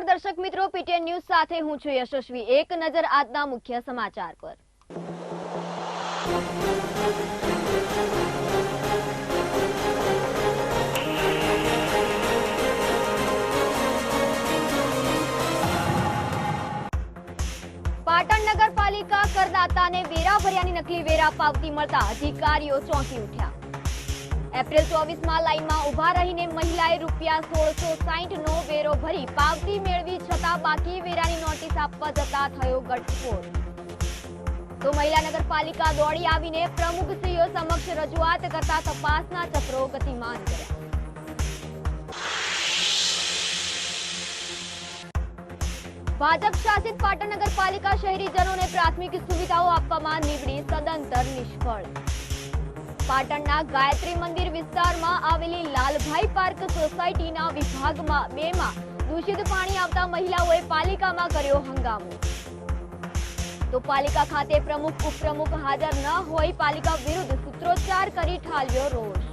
નમસ્કાર દર્શક મિત્રો, પીટીએન ન્યૂઝ સાથે હું છું યશસ્વી। એક નજર આજના મુખ્ય સમાચાર પર। પાટણ નગરપાલિકા કરદાતાને વેરા ભર્યાની નકલી વેરા પાવતી મળતા અધિકારીઓ ચોંકી ઉઠ્યા। એપ્રિલ 24 માં લાઈનમાં ઉભા રહીને મહિલાએ રૂપિયા 1660 નો વેરો ભરી પાવતી મેળવી છતાં બાકી વેરાની નોટિસ આપવા જતા થયો ગટસ્ફોટ। તો મહિલા નગરપાલિકા દોડી આવીને પ્રમુખશ્રીઓ સમક્ષ રજૂઆત કરતા તપાસના ચક્રો ગતિમાન કર્યા। ભાજપ શાસિત પાટણ નગરપાલિકા શહેરીજનોને પ્રાથમિક સુવિધાઓ આપવામાં નીવડી સદંતર નિષ્ફળ। પાટણના ગાયત્રી મંદિર વિસ્તારમાં આવેલી લાલભાઈ પાર્ક સોસાયટીના વિભાગમાં 2 માં દૂષિત પાણી આવતા મહિલાઓએ પાલિકામાં કર્યો હંગામો। તો પાલિકા ખાતે પ્રમુખ ઉપપ્રમુખ હાજર ન હોય પાલિકા વિરુદ્ધ સૂત્રોચ્ચાર કરી ઠાલવ્યો રોષ।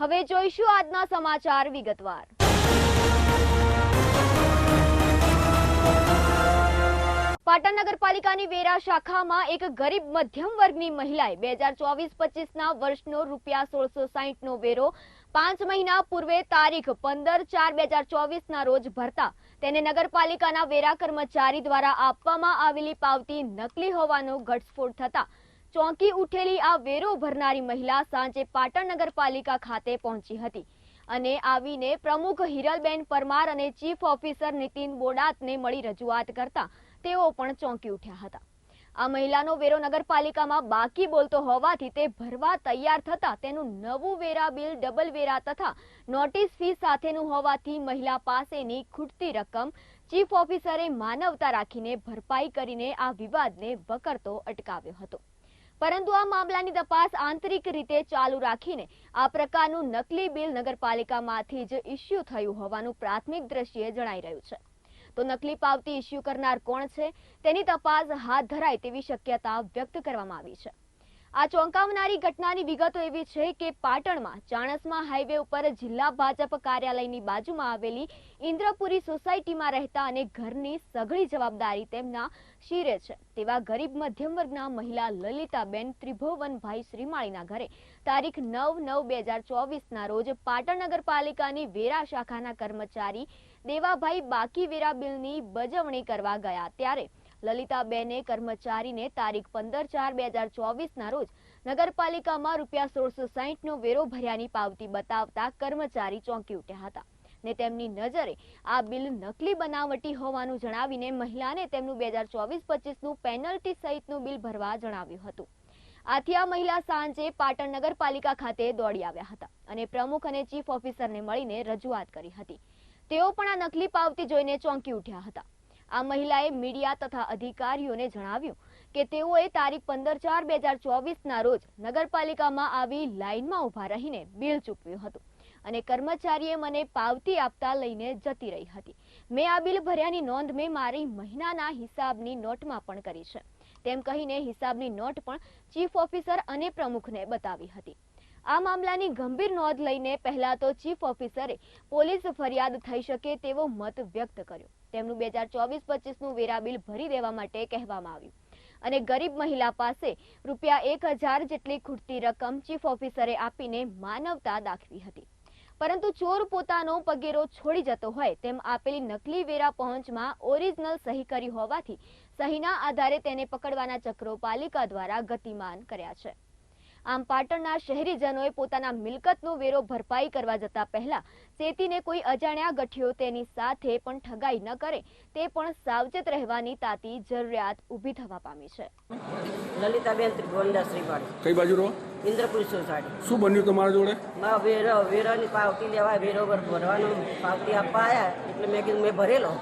હવે જોઈશું આજના સમાચાર વિગતવાર। પાટણ નગરપાલિકાની વેરા શાખામાં એક ગરીબ મધ્યમ વર્ગની મહિલાએ 2024-25ના વર્ષનો રૂપિયા 1660 નો વેરો 5 મહિના પૂર્વે તારીખ 15/4/2024ના રોજ ભરતા તેને નગરપાલિકાના વેરા કર્મચારી દ્વારા આપવામાં આવેલી પાવતી નકલી હોવાનો ઘટસ્ફોટ થતા ચોંકી ઉઠેલી આ વેરો ભરનારી મહિલા સાંજે પાટણ નગરપાલિકા ખાતે પહોંચી હતી અને આવીને પ્રમુખ હિરલબેન પરમાર અને ચીફ ઓફિસર નીતિન બોડાતને મળી રજૂઆત કરતા તેઓ પણ ચોંકી ઉઠ્યા હતા। આ મહિલાનો વેરો નગરપાલિકામાં બાકી બોલતો હોવાથી તે ભરવા તૈયાર થતા તેનું નવું વેરા બિલ ડબલ વેરા તથા નોટિસ ફી સાથેનું હોવાથી મહિલા પાસેની ખૂટતી રકમ ચીફ ઓફિસરે માનવતા રાખીને ભરપાઈ કરીને આ વિવાદને વકરતો અટકાવ્યો હતો। પરંતુ આ મામલાની તપાસ આંતરિક રીતે ચાલુ રાખીને આ પ્રકારનું નકલી બિલ નગરપાલિકામાંથી જ ઇસ્યુ થયું હોવાનું પ્રાથમિક દ્રષ્ટિએ જણાઈ રહ્યું છે। તો નકલી પાવતી ઇસ્યુ કરનાર કોણ છે તેની તપાસ હાથ ધરાય તેવી શક્યતા વ્યક્ત કરવામાં આવી છે। આ ચોંકાવનારી ઘટનાની વિગતો એવી છે કે પાટણમાં ચાણસ્મા હાઈવે ઉપર જિલ્લા ભાજપ કાર્યાલયની બાજુમાં આવેલી ઇન્દ્રપુરી સોસાયટીમાં રહેતા અને ઘરની સઘળી જવાબદારી તેમના શિરે છે તેવા ગરીબ મધ્યમ વર્ગના મહિલા લલિતાબેન ત્રિભુવનભાઈ શ્રીમાળીના ઘરે તારીખ 9/9/2024ના રોજ પાટણ નગરપાલિકાની વેરા શાખાના કર્મચારી દેવાભાઈ બાકી વેરા બિલની બજવણી કરવા ગયા ત્યારે લલિતાબેને કર્મચારીને તારીખ 15/4/2024ના રોજ નગરપાલિકામાં રૂપિયા 1660 નો વેરો ભર્યાની પાવતી બતાવતા કર્મચારી ચોંકી ઉઠ્યા હતા ને તેમની નજરે આ બિલ નકલી બનાવટી હોવાનું જણાવીને મહિલાને તેમનું 2024-25નું પેનલ્ટી સહિતનું બિલ ભરવા જણાવ્યું હતું। આથી આ મહિલા સાંજે પાટણ નગરપાલિકા ખાતે દોડી આવ્યા હતા અને પ્રમુખ અને ચીફ ઓફિસરને મળીને રજૂઆત કરી હતી। તેઓ પણ આ નકલી પાવતી જોઈને ચોંકી ઉઠ્યા હતા। આ મહિલાએ મીડિયા તથા અધિકારીઓને જણાવ્યું કે તેઓએ તારીખ 15/4/2024ના રોજ નગરપાલિકામાં આવી લાઈનમાં ઉભા રહીને બિલ ચૂકવ્યું હતું અને કર્મચારીએ મને પાવતી આપતા લઈને જતી રહી હતી। મેં આ બિલ ભર્યાની નોંધ મેં મારી મહિનાના હિસાબની નોટમાં પણ કરી છે તેમ કહીને હિસાબની નોટ પણ ચીફ ઓફિસર અને પ્રમુખને બતાવી હતી। આ મામલાની ગંભીર નોંધ લઈને પહેલા તો ચીફ ઓફિસરે પોલીસ ફરિયાદ થઈ શકે તેવો મત વ્યક્ત કર્યો। તેમનું 2024-25નું વેરા બિલ ભરી દેવા માટે કહેવામાં આવ્યું અને ગરીબ મહિલા પાસે રૂપિયા 1000 જેટલી ખૂટતી રકમ ચીફ ઓફિસરે આપીને માનવતા દાખવી હતી। પરંતુ ચોર પોતાનો પગેરો છોડી જતો હોય તેમ આપેલી નકલી વેરા પહોંચમાં ઓરિજિનલ સહી કરી હોવાથી સહીના આધારે તેને પકડવાના ચક્રો પાલિકા દ્વારા ગતિમાન કર્યા છે। આમ પાટણના શહેરીજનોએ પોતાના મિલકતનો વેરો ભરપાઈ કરવા જતા પહેલા ચેતીને કોઈ અજાણ્યા ગઠિયો તેની સાથે પણ ઠગાઈ ન કરે તે પણ સાવચેત રહેવાની તાતી જરૂરિયાત ઊભી થવા પામી છે। લલિતાબેન ત્રિભુવનભાઈ શ્રીમાળી, કઈ બાજુ રહો? ઇન્દ્રપુરી સોસાયટી। શું બન્યું તમારા જોડે? વેરાની પાવતી લેવા વેરો ભરવાનો પાવતી આપવા આવ્યા એટલે મેં કીધું મેં ભરેલો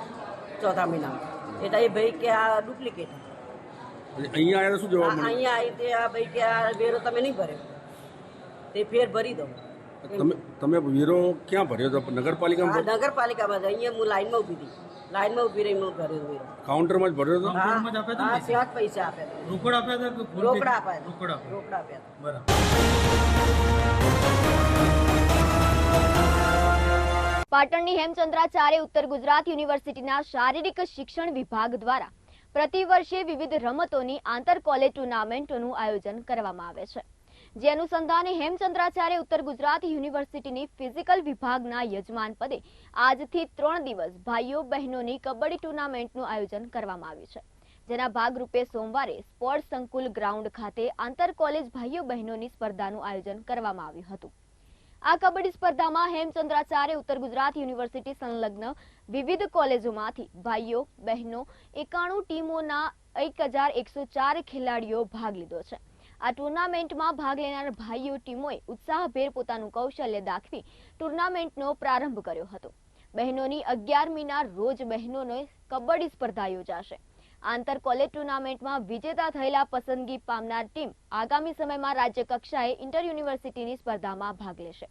4થા મહિનામાં એટલે એ ભાઈ કે આ ડુપ્લિકેટ। અહીંયા આવ્યા શું જવાબ મળ્યો? અહીંયા આવી તે આ ભાઈ કે આ વેરો તમે નહીં ભર્યો તે ફેર ભરી દો। તમે વેરો ક્યાં ભર્યો હતો? નગરપાલિકામાં ભર્યો? નગરપાલિકામાં જ અહીંયા હું લાઈનમાં ઊભી હતી. લાઈનમાં ઊભી રહી હું ભર્યો વેરો. કાઉન્ટરમાં જ ભર્યો હતો? હા ત્યાં જ પૈસા આપ્યા હતા. રોકડ આપ્યા હતા કે ફોન રોકડા આપ્યા હતા. રોકડ આપ્યા રોકડા આપ્યા હતા. બરાબર. પાટણની હેમચંદ્રાચાર્ય ઉત્તર ગુજરાત યુનિવર્સિટીના શારીરિક શિક્ષણ વિભાગ દ્વારા પ્રતિવર્ષે વિવિધ રમતોની આંતર કોલેજ ટુર્નામેન્ટોનું આયોજન કરવામાં આવે છે. જે અનુસંધાને હેમચંદ્રાચાર્ય ઉત્તર ગુજરાત યુનિવર્સિટીની ફિઝિકલ વિભાગના યજમાન પદે આજથી 3 દિવસ ભાઈઓ બહેનોની કબડ્ડી ટુર્નામેન્ટનું આયોજન કરવામાં આવ્યું છે. જેના ભાગરૂપે સોમવારે સ્પોર્ટ્સ સંકુલ ગ્રાઉન્ડ ખાતે આંતર કોલેજ ભાઈઓ બહેનોની સ્પર્ધાનું આયોજન કરવામાં આવ્યું હતું. આ કબડ્ડી સ્પર્ધામાં હેમચંદ્રાચાર્ય ઉત્તર ગુજરાત યુનિવર્સિટી સંલગ્ન વિવિધ કોલેજોમાંથી ભાઈઓ બહેનો 91 ટીમોના 1104 ખેલાડીઓ ભાગ લીધો છે. આ ટુર્નામેન્ટમાં ભાગ લેનાર ભાઈઓ ટીમોએ ઉત્સાહભેર પોતાનું કૌશલ્ય દાખવી ટુર્નામેન્ટનો પ્રારંભ કર્યો હતો. બહેનોની 11મીના રોજ બહેનોને કબડ્ડી સ્પર્ધા યોજાશે. આંતર કોલેજ ટુર્નામેન્ટમાં વિજેતા થયેલા પસંદગી પામનાર ટીમ આગામી સમયમાં રાજ્ય કક્ષાએ ઇન્ટર યુનિવર્સિટીની સ્પર્ધામાં ભાગ લેશે.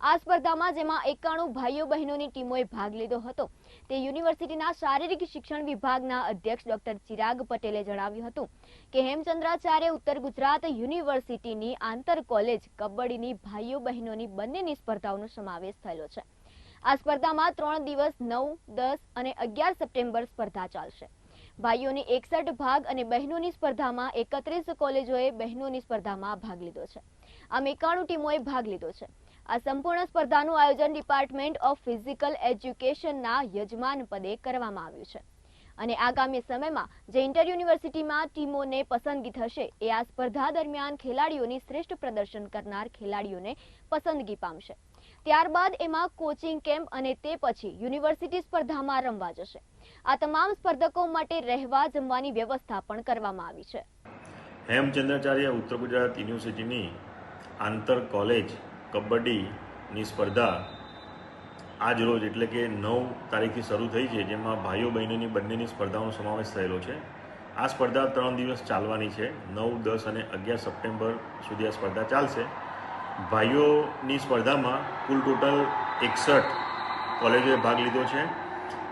આ સ્પર્ધામાં જેમાં 91 ભાઈઓ બહેનોની ટીમોએ ભાગ લીધો હતો તે યુનિવર્સિટીના શારીરિક શિક્ષણ વિભાગના અધ્યક્ષ ડોક્ટર ચિરાગ પટેલે જણાવ્યું હતું કે હેમચંદ્રાચાર્ય ઉત્તર ગુજરાત યુનિવર્સિટીની આંતર કોલેજ કબડ્ડીની ભાઈઓ બહેનોની બંનેની સ્પર્ધાઓનો સમાવેશ થયેલો છે. આ સ્પર્ધામાં 3 દિવસ 9, 10 અને 11 સપ્ટેમ્બર સ્પર્ધા ચાલશે. ભાઈઓની 61 ભાગ અને બહેનોની સ્પર્ધામાં 31 કોલેજોએ બહેનોની સ્પર્ધામાં ભાગ લીધો છે. આમ 91 ટીમોએ ભાગ લીધો છે. આ સંપૂર્ણ સ્પર્ધાનું આયોજન ડિપાર્ટમેન્ટ ઓફ ફિઝિકલ એજ્યુકેશનના યજમાન પદે કરવામાં આવ્યું છે અને આગામી સમયમાં જે ઇન્ટર યુનિવર્સિટીમાં ટીમોને પસંદગી થશે એ આ સ્પર્ધા દરમિયાન ખેલાડીઓની શ્રેષ્ઠ પ્રદર્શન કરનાર ખેલાડીઓને પસંદગી પામશે. ત્યારબાદ એમાં કોચિંગ કેમ્પ અને તે પછી યુનિવર્સિટી સ્પર્ધામાં રમવા જશે. આ તમામ સ્પર્ધકો માટે રહેવા જમવાની વ્યવસ્થા પણ કરવામાં આવી છે. હેમચંદ્રાચાર્ય ઉત્તર ગુજરાત યુનિવર્સિટીની આંતર કોલેજ કબડ્ડીની સ્પર્ધા આજ રોજ એટલે કે 9 તારીખથી શરૂ થઈ છે, જેમાં ભાઈઓ બહેનોની બંનેની સ્પર્ધાનો સમાવેશ થયેલો છે. આ સ્પર્ધા 3 દિવસ ચાલવાની છે. 9, 10 અને 11 સપ્ટેમ્બર સુધી આ સ્પર્ધા ચાલશે. ભાઈઓની સ્પર્ધામાં કુલ ટોટલ 61 કોલેજોએ ભાગ લીધો છે.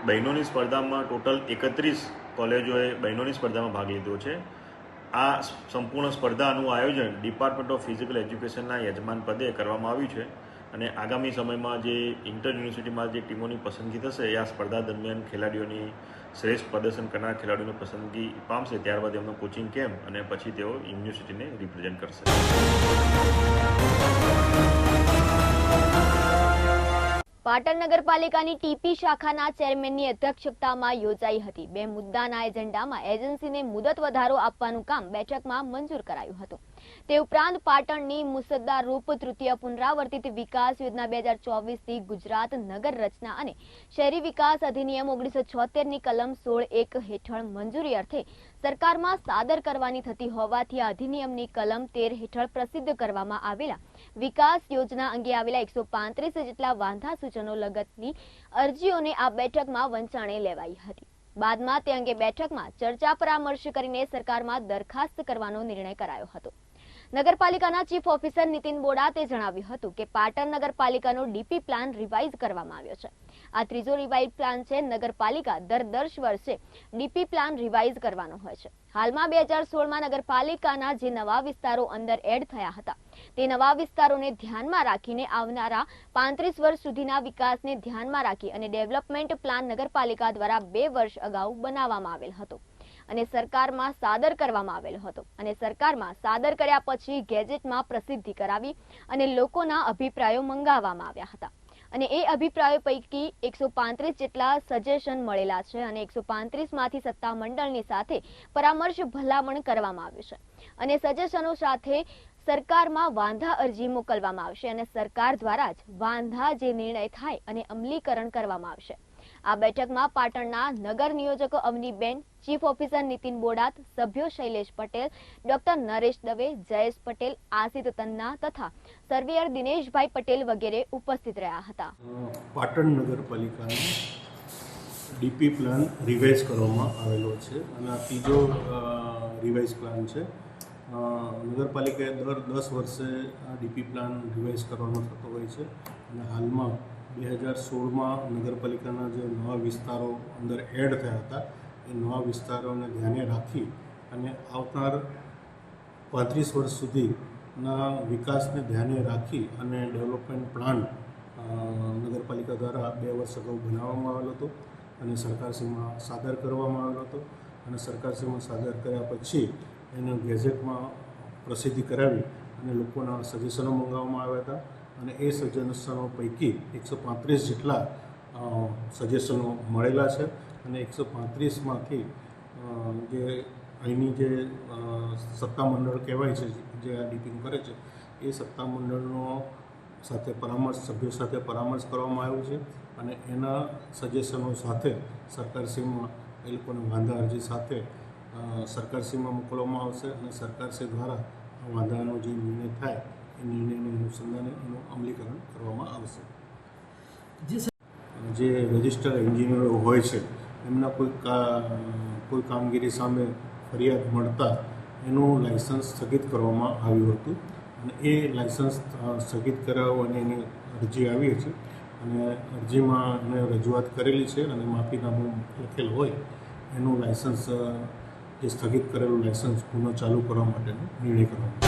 બહેનોની સ્પર્ધામાં ટોટલ 31 કોલેજોએ બહેનોની સ્પર્ધામાં ભાગ લીધો છે. આ સંપૂર્ણ સ્પર્ધાનું આયોજન ડિપાર્ટમેન્ટ ઓફ ફિઝિકલ એજ્યુકેશનના યજમાન પદે કરવામાં આવ્યું છે અને આગામી સમયમાં જે ઇન્ટર યુનિવર્સિટીમાં જે ટીમોની પસંદગી થશે એ આ સ્પર્ધા દરમિયાન ખેલાડીઓની શ્રેષ્ઠ પ્રદર્શન કરનાર ખેલાડીઓની પસંદગી પામશે. ત્યારબાદ એમનો કોચિંગ કેમ્પ અને પછી તેઓ યુનિવર્સિટીને રિપ્રેઝેન્ટ કરશે. પાટણ નગરપાલિકાની ટીપી શાખાના ચેરમેનની અધ્યક્ષતામાં યોજાઈ હતી 2 મુદ્દાના એજન્ડામાં એજન્સીને મુદત વધારો આપવાનું કામ બેઠકમાં મંજૂર કરાયું હતું. તે ઉપરાંત પાટણની મુસદ્દા રૂપ તૃતીય પુનરાવર્તિત વિકાસ યોજના 2024થી ગુજરાત નગર રચના અને શહેરી વિકાસ અધિનિયમ 1976ની કલમ 16(1) હેઠળ મંજૂરી અર્થે સરકારમાં સાદર કરવાની થતી હોવાથી આ અધિનિયમની કલમ 13 હેઠળ પ્રસિદ્ધ કરવામાં આવેલા વિકાસ યોજના અંગે આવેલા 135 જેટલા વાંધા સૂચનો લગતની અરજીઓને આ બેઠકમાં વંચાણે લેવાઈ હતી. બાદમાં તે અંગે બેઠકમાં ચર્ચા પરામર્શ કરીને સરકારમાં દરખાસ્ત કરવાનો નિર્ણય કરાયો હતો. નગરપાલિકાના ચીફ ઓફિસર નીતિન બોડાતે જણાવ્યું હતું કે પાટણ નગરપાલિકાનો ડીપી પ્લાન રિવાઇઝ કરવામાં આવ્યો છે. આ ત્રીજો રિવાઇઝ પ્લાન છે. નગરપાલિકા દર વર્ષે ડીપી પ્લાન રિવાઇઝ કરવાનો હોય છે. હાલમાં 2016માં નગરપાલિકાના જે નવા વિસ્તારો અંદર એડ થયા હતા તે નવા વિસ્તારોને ધ્યાનમાં રાખીને આવનારા 35 વર્ષ સુધીના વિકાસને ધ્યાનમાં રાખી અને ડેવલપમેન્ટ પ્લાન નગરપાલિકા દ્વારા 2 વર્ષ અગાઉ બનાવવામાં આવેલ હતો અને સરકારમાં સાદર કરવામાં આવેલો હતો અને સરકારમાં સાદર કર્યા પછી ગેજેટમાં પ્રસિદ્ધિ કરાવી અને લોકોના અભિપ્રાયો મંગાવવામાં આવ્યા હતા અને એ અભિપ્રાયો પૈકી 135 જેટલા સજેશન મળેલા છે અને 135માંથી સત્તામંડળની સાથે પરામર્શ ભલામણ કરવામાં આવ્યું છે અને સજેશનો સાથે સરકારમાં વાંધા અરજી મોકલવામાં આવશે અને સરકાર દ્વારા જ વાંધા જે નિર્ણય થાય અને અમલીકરણ કરવામાં આવશે. આ બેઠકમાં પાટણના નગર નિયોજકો અવનીબેન, ચીફ ઓફિસર નીતિન બોડાત, સભ્યો શૈલેષ પટેલ, ડોક્ટર નરેશ દવે, જયેશ પટેલ, આસિત તન્ના તથા સર્વેયર દિનેશભાઈ પટેલ વગેરે ઉપસ્થિત રહ્યા હતા. પાટણ નગરપાલિકાનો ડીપી પ્લાન રિવાઇઝ કરવામાં આવેલો છે અને આ ત્રીજો રિવાઇઝ પ્લાન છે. નગરપાલિકાએ દર 10 વર્ષે આ ડીપી પ્લાન રિવાઇઝ કરવાનો થતો હોય છે અને હાલમાં 2016માં નગરપાલિકાના જે નવા વિસ્તારો અંદર એડ થયા હતા એ નવા વિસ્તારોને ધ્યાને રાખી અને આવનાર 35 વર્ષ સુધીના વિકાસને ધ્યાને રાખી અને ડેવલપમેન્ટ પ્લાન નગરપાલિકા દ્વારા 2 વર્ષ અગાઉ બનાવવામાં આવેલો હતો અને સરકારશ્રીમાં સાદર કરવામાં આવેલો હતો અને સરકારશ્રીમાં સાદર કર્યા પછી એને ગેઝેટમાં પ્રસિદ્ધિ કરાવી અને લોકોના સજેશનો મંગાવવામાં આવ્યા હતા અને એ સજેશનો પૈકી 135 જેટલા સજેશનો મળેલા છે અને 135માંથી જે અહીંની જે સત્તામંડળ કહેવાય છે જે આ ડીપીનું કરે છે એ સત્તામંડળનો સાથે સભ્યો સાથે પરામર્શ કરવામાં આવ્યો છે અને એના સજેશનો સાથે સરકારશ્રીમાં એ લોકોને વાંધા અરજી સાથે સરકારશ્રીમાં મોકલવામાં આવશે અને સરકારશ્રી દ્વારા વાંધાનો જે નિર્ણય થાય એ નિર્ણયનું અનુસંધાને એનું અમલીકરણ કરવામાં આવશે. જે રજિસ્ટર એન્જિનિયરો હોય છે એમના કોઈ કામગીરી સામે ફરિયાદ મળતા એનું લાઇસન્સ સ્થગિત કરવામાં આવ્યું હતું અને એ લાઇસન્સ સ્થગિત કરાવવાની એની અરજી આવી છે અને અરજીમાં મેં રજૂઆત કરેલી છે અને માફીનામું લખેલ હોય એનું લાઇસન્સ જે સ્થગિત કરેલું લાઇસન્સ પુનઃ ચાલુ કરવા માટેનો નિર્ણય કરવામાં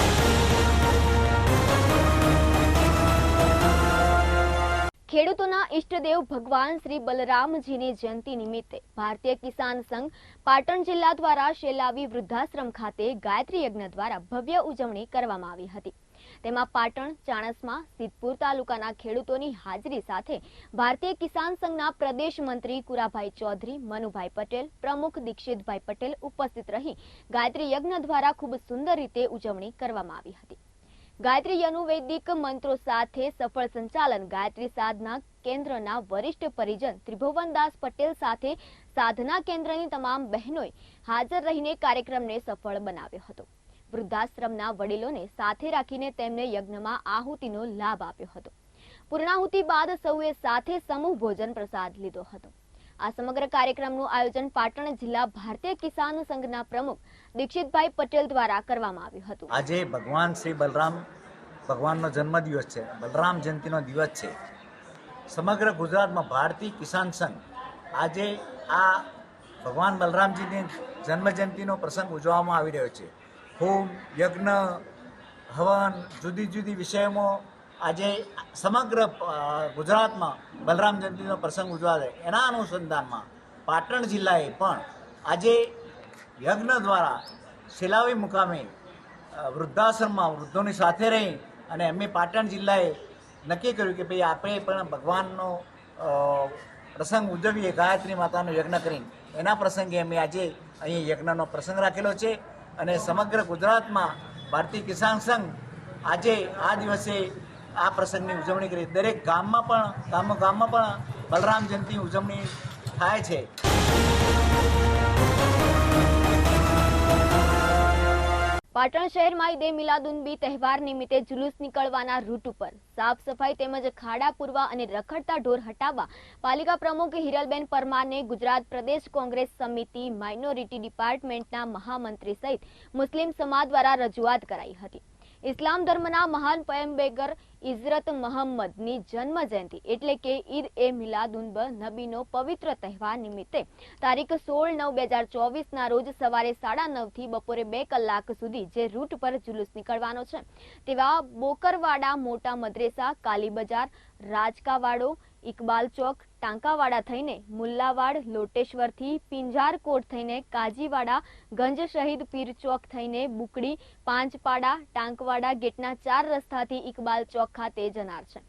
ખેડૂતોના ઇષ્ટદેવ ભગવાન શ્રી બલરામજીની જયંતિ નિમિત્તે ભારતીય કિસાન સંઘ પાટણ જિલ્લા દ્વારા શેલાવી વૃદ્ધાશ્રમ ખાતે ગાયત્રી યજ્ઞ દ્વારા ભવ્ય ઉજવણી કરવામાં આવી હતી. તેમાં પાટણ, ચાણસ્મા, સિદ્ધપુર તાલુકાના ખેડૂતોની હાજરી સાથે ભારતીય કિસાન સંઘના પ્રદેશ મંત્રી કુરાભાઈ ચૌધરી, મનુભાઈ પટેલ, પ્રમુખ દીક્ષિતભાઈ પટેલ ઉપસ્થિત રહી ગાયત્રી યજ્ઞ દ્વારા ખૂબ સુંદર રીતે ઉજવણી કરવામાં આવી હતી. ગાયત્રી યનુર્વેદિક મંત્રો સાથે સફળ સંચાલન ગાયત્રી સાધના કેન્દ્રના વરિષ્ઠ પરિજન ત્રિભુવનદાસ પટેલ સાથે સાધના કેન્દ્રની તમામ બહેનોએ હાજર રહીને કાર્યક્રમને સફળ બનાવ્યો હતો. વૃદ્ધાશ્રમના વડીલોને સાથે રાખીને તેમને યજ્ઞમાં આહુતિનો લાભ આપ્યો હતો. પૂર્ણાહુતિ બાદ સૌએ સાથે સમૂહ ભોજન પ્રસાદ લીધો હતો. આ સમગ્ર કાર્યક્રમનું આયોજન પાટણ જિલ્લા ભારતીય કિસાન સંઘના પ્રમુખ દીક્ષિતભાઈ પટેલ દ્વારા કરવામાં આવ્યું હતું. આજે ભગવાન શ્રી ભગવાનનો જન્મદિવસ છે, બલરામ જયંતિનો દિવસ છે. સમગ્ર ગુજરાતમાં ભારતીય કિસાન સંઘ આજે આ ભગવાન બલરામજીની જન્મજયંતિનો પ્રસંગ ઉજવવામાં આવી રહ્યો છે. હોમ, યજ્ઞ, હવન, જુદી જુદી વિષયોમાં આજે સમગ્ર ગુજરાતમાં બલરામ જયંતિનો પ્રસંગ ઉજવાશે. એના અનુસંધાનમાં પાટણ જિલ્લાએ પણ આજે યજ્ઞ દ્વારા શેલાવી મુકામે વૃદ્ધાશ્રમમાં વૃદ્ધોની સાથે રહી અને એમની પાટણ જિલ્લાએ નક્કી કર્યું કે ભાઈ આપણે પણ ભગવાનનો પ્રસંગ ઉજવીએ, ગાયત્રી માતાનો યજ્ઞ કરીને. એના પ્રસંગે અમે આજે અહીં યજ્ઞનો પ્રસંગ રાખેલો છે અને સમગ્ર ગુજરાતમાં ભારતીય કિસાન સંઘ આજે આ દિવસે આ પ્રસંગની ઉજવણી કરી. દરેક ગામમાં પણ બલરામ જયંતિ ઉજવણી થાય છે. પાટણ શહેરમાં ઈદે મિલાદુન્નબી તહેવાર નિમિત્તે જુલુસ નીકળવાના રૂટ ઉપર સાફ સફાઈ તેમજ ખાડા પૂરવા અને રખડતા ઢોર હટાવવા પાલિકા પ્રમુખ હિરલબેન પરમારને ગુજરાત પ્રદેશ કોંગ્રેસ સમિતિ માઇનોરિટી ડિપાર્ટમેન્ટના મહામંત્રી સહિત મુસ્લિમ સમાજ દ્વારા રજૂઆત કરાઈ હતી. ઇસ્લામ ધર્મના મહાન પયગંબર ઇઝરત મહમ્મદની જન્મ જયંતિ એટલે કે ઈદ એ મિલાદુન્નબીનો પવિત્ર તહેવાર નિમિત્તે તારીખ 16/9/2024 રોજ સવારે 9:30 થી બપોરે 2 કલાક સુધી જે રૂટ પર જુલુસ નીકળવાનો છે તેવા બોકરવાડા, મોટા મદ્રેસા, કાલી બજાર, રાજકાવાડો, ઇકબાલ ચોક, ટાંકાવાડા થઈને મુલ્લાવાડ, લોટેશ્વરથી પિંજારકોટ થઈને કાજીવાડા, ગંજ શહીદ પીર ચોક થઈને બુકડી, પાંચપાડા, ટાંકવાડા ગેટના 4 રસ્તાથી ઇકબાલ ચોક ખાતે જનાર છે.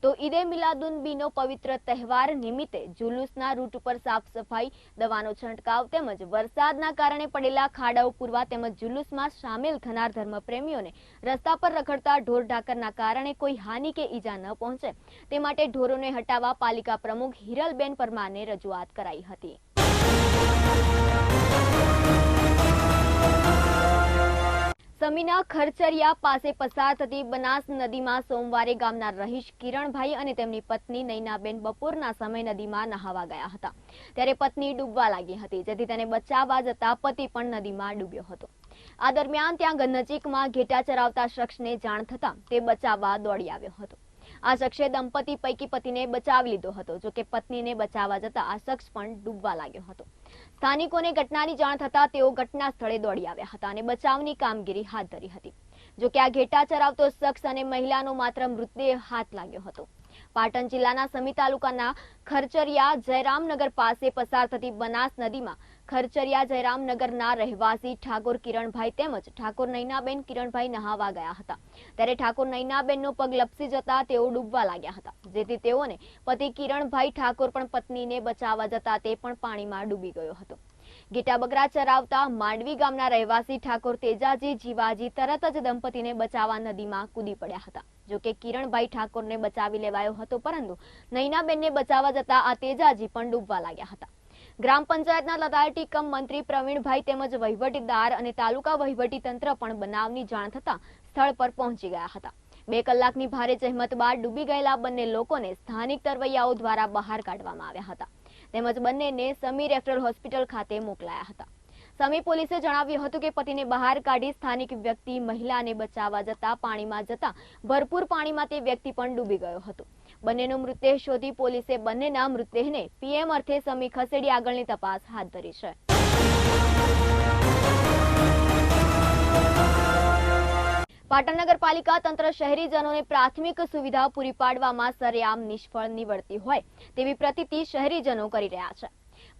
તો ઈદે મિલાદુન્નબીનો પવિત્ર તહેવાર નિમિત્તે જુલુસના રૂટ ઉપર સાફ સફાઈ, દવાનો છંટકાવ તેમજ વરસાદના કારણે પડેલા ખાડાઓ પૂરવા તેમજ જુલુસમાં સામેલ થનાર ધર્મપ્રેમીઓને રસ્તા પર રખડતા ઢોર ઢાકરના કારણે કોઈ હાનિ કે ઈજા ન પહોંચે તે માટે ઢોરોને હટાવવા પાલિકા પ્રમુખ હિરલબેન પરમારને રજૂઆત કરાઈ હતી. સમીના ખરચરિયા પાસે પસાર થતી બનાસ નદીમાં સોમવારે ગામના રહીશ કિરણભાઈ અને તેમની પત્ની નૈનાબેન બપોરના સમય નદીમાં નહાવા ગયા હતા. ત્યારે પત્ની ડૂબવા લાગી હતી, જેથી તેને બચાવવા જતા પતિ પણ નદીમાં ડૂબ્યો હતો. આ દરમિયાન ત્યાં નજીકમાં ઘેટા ચરાવતા શખ્સને જાણ થતાં તે બચાવવા દોડી આવ્યો હતો. આ શખ્સે દંપતી પૈકી પતિને બચાવી લીધો હતો. જો કે પત્નીને બચાવવા જતા આ શખ્સ પણ ડૂબવા લાગ્યો હતો. સ્થાનિકોને ઘટનાની જાણ થતાં તેઓ ઘટના સ્થળે દોડી આવ્યા હતા અને બચાવની કામગીરી હાથ ધરી હતી. જો કે આ ઘેટા ચરાવતો શખ્સ અને મહિલાનો માત્ર મૃતદેહ હાથ લાગ્યો હતો. પાટણ જિલ્લાના સમી તાલુકાના ખરચરિયા જયરામનગર પાસે પસાર થતી બનાસ નદીમાં ખરચરિયા જયરામનગરના રહેવાસી ઠાકોર કિરણભાઈ તેમજ ઠાકોર નૈનાબેન કિરણભાઈ નહાવા ગયા હતા. ત્યારે ઠાકોર નૈનાબેનનો પગ લપસી જતા તેઓ ડૂબવા લાગ્યા હતા, જેથી તેઓને પતિ કિરણભાઈ ઠાકોર પણ પત્નીને બચાવવા જતા તે પણ પાણીમાં ડૂબી ગયો હતો. ઘેટા બકરા ચરાવતા માંડવી ગામના રહેવાસી ઠાકોર તેજાજી જીવાજી તરત જ દંપતીને બચાવવા નદીમાં કૂદી પડ્યા હતા. જો કે કિરણભાઈ ઠાકોરને બચાવી લેવાયો હતો, પરંતુ નૈનાબેનને બચાવવા જતા આ તેજાજી પણ ડૂબવા લાગ્યા હતા. ગ્રામ પંચાયતના લતાયટી કમ મંત્રી પ્રવીણભાઈ તેમજ વહીવટીદાર અને તાલુકા વહીવટી તંત્ર પણ બનાવની જાણ થતા સ્થળ પર પહોંચી ગયા હતા. 2 કલાકની ભારે જહેમત બાદ ડૂબી ગયેલા બંને લોકોને સ્થાનિક તરવૈયાઓ દ્વારા બહાર કાઢવામાં આવ્યા હતા તેમજ બંનેને સમી રેફરલ હોસ્પિટલ ખાતે મોકલાયા હતા. સમી પોલીસે જણાવ્યું હતું કે પતિને બહાર કાઢી સ્થાનિક વ્યક્તિ મહિલાને બચાવવા જતા પાણીમાં જતા ભરપૂર પાણીમાં તે વ્યક્તિ પણ ડૂબી ગયો હતો. બંનેનો મૃતદેહ શોધી પોલીસે બંનેના મૃતદેહને પીએમ અર્થે સમી ખસેડી આગળની તપાસ હાથ ધરી છે. પાટણ નગરપાલિકા તંત્ર શહેરીજનોને પ્રાથમિક સુવિધા પૂરી પાડવામાં સરેઆમ નિષ્ફળ નીવડતી હોય તેવી પ્રતીતિ શહેરીજનો કરી રહ્યા છે.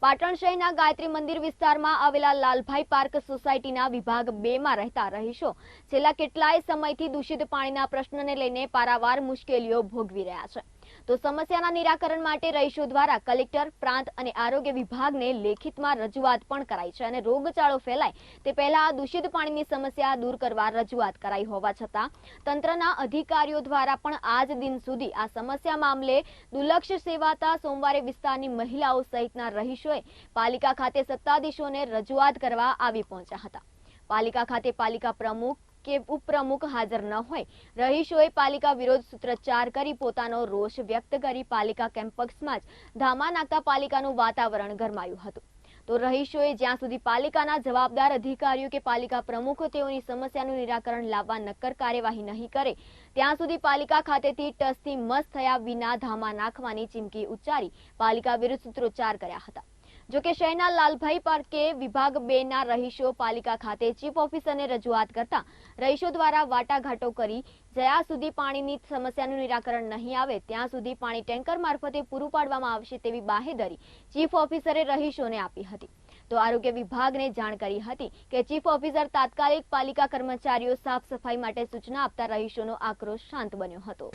પાટણ શહેરના ગાયત્રી મંદિર વિસ્તારમાં આવેલા લાલભાઈ પાર્ક સોસાયટીના વિભાગ 2 માં રહેતા રહીશો છેલ્લા કેટલાય સમયથી દૂષિત પાણીના પ્રશ્નને લઈને પારાવાર મુશ્કેલીઓ ભોગવી રહ્યા છે. તો સમસ્યાના નિરાકરણ માટે રહીશો દ્વારા કલેક્ટર, પ્રાંત અને આરોગ્ય વિભાગને લેખિતમાં રજૂઆત પણ કરાઈ છે અને રોગચાળો ફેલાય તે પહેલા આ દૂષિત પાણીની સમસ્યા દૂર કરવા રજૂઆત કરાઈ હોવા છતાં તંત્રના અધિકારીઓ દ્વારા પણ આજ દિન સુધી આ સમસ્યા મામલે દુર્લક્ષ સેવાતા સોમવારે વિસ્તારની મહિલાઓ સહિતના રહીશોએ પાલિકા ખાતે સત્તાધીશોને રજૂઆત કરવા આવી પહોંચ્યા હતા. પાલિકા ખાતે પાલિકા પ્રમુખ કે ઉપપ્રમુખ હાજર ન હોય રહીશોએ પાલિકા વિરોધ સૂત્રોચ્ચાર કરી પોતાનો રોષ વ્યક્ત કરી પાલિકા કેમ્પસમાં જ ધામા નાખતા પાલિકાનું વાતાવરણ ગરમાયું હતું. તો રહીશોએ જ્યાં સુધી પાલિકાના જવાબદાર અધિકારીઓ કે પાલિકા પ્રમુખો તેઓની સમસ્યાનું નિરાકરણ લાવવા નક્કર કાર્યવાહી નહીં કરે ત્યાં સુધી પાલિકા ખાતેથી ટસથી મસ થયા વિના ધામા નાખવાની ચીમકી ઉચ્ચારી પાલિકા વિરુદ્ધ સૂત્રોચ્ચાર કર્યા હતા. જો કે શહેરના લાલભાઈ પાર્કે વિભાગ 2 ના રહીશો પાલિકા ખાતે ચીફ ઓફિસરને રજૂઆત કરતા રહીશો દ્વારા વાટાઘાટો કરી જ્યાં સુધી પાણીની સમસ્યાનું નિરાકરણ નહીં આવે ત્યાં સુધી પાણી ટેન્કર મારફતે પૂરું પાડવામાં આવશે તેવી બાહેધરી ચીફ ઓફિસરે રહીશોને આપી હતી. તો આરોગ્ય વિભાગને જાણ કરી હતી કે ચીફ ઓફિસર તાત્કાલિક પાલિકા કર્મચારીઓ સાફ સફાઈ માટે સૂચના આપતા રહીશોનો આક્રોશ શાંત બન્યો હતો.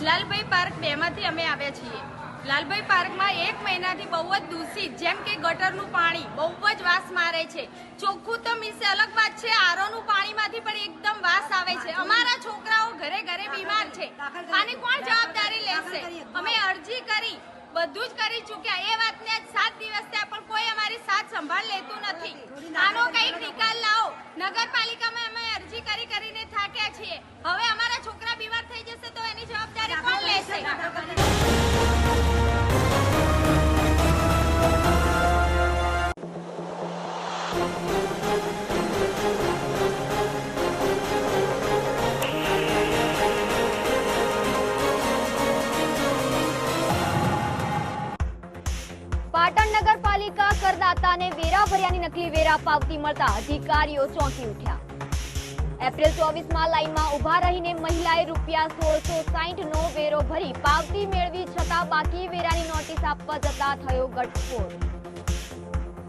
લાલભાઈ પાર્ક 2 માંથી અમે આવ્યા છીએ. લાલભાઈ પાર્કમાં 1 મહિનાથી બહુ જ દૂષિત, જેમ કે ગટરનું પાણી બહુ જ વાસ મારે છે. ચોખ્ખું તો મીસે અલગ વાત છે, આરોનું પાણીમાંથી પણ એકદમ વાસ આવે છે. અમારા છોકરાઓ ઘરે ઘરે બીમાર છે, આની કોણ જવાબદારી લેશે? અમે અરજી કરી, બધું જ કરી ચૂક્યા. એ વાતને 7 દિવસ થયા પણ કોઈ અમારી સાથ સંભાળ લેતું નથી. આનો કંઈક નિકાલ લાવો. નગરપાલિકામાં અમે અરજી કરીને થાક્યા છીએ. હવે અમારા છોકરા બીમાર થઈ જશે તો એની જવાબદારી કોણ લેશે? પાટણ નગરપાલિકા કરદાતાને વેરા ભર્યાની નકલી વેરા પાવતી મળતા અધિકારીઓ ચોંકી ઉઠ્યા. એપ્રિલ 24માં લાઈનમાં ઉભા રહીને મહિલાએ ₹1660 નો વેરો ભરી પાવતી મેળવી છતાં બાકી વેરાની નોટિસ આપવા જતા થયો ગટસ્ફોટ.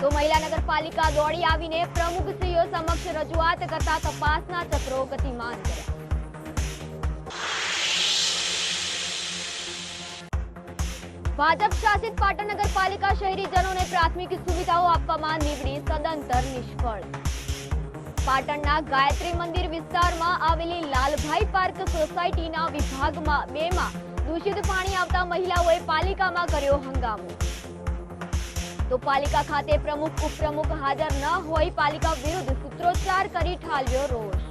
તો મહિલા નગરપાલિકા દોડી આવીને પ્રમુખશ્રીઓ સમક્ષ રજૂઆત કરતા તપાસના ચક્રો ગતિમાન કર્યા. ભાજપ શાસિત પાટણ નગરપાલિકા શહેરીજનોને પ્રાથમિક સુવિધાઓ આપવામાં નીવડી સદંતર નિષ્ફળ. પાટણના ગાયત્રી મંદિર વિસ્તારમાં આવેલી લાલભાઈ પાર્ક સોસાયટીના વિભાગમાં 2 માં દૂષિત પાણી આવતા મહિલાઓએ પાલિકામાં કર્યો હંગામો. તો પાલિકા ખાતે પ્રમુખ ઉપપ્રમુખ હાજર ન હોય પાલિકા વિરુદ્ધ સૂત્રોચ્ચાર કરી ઠાલવ્યો રોષ.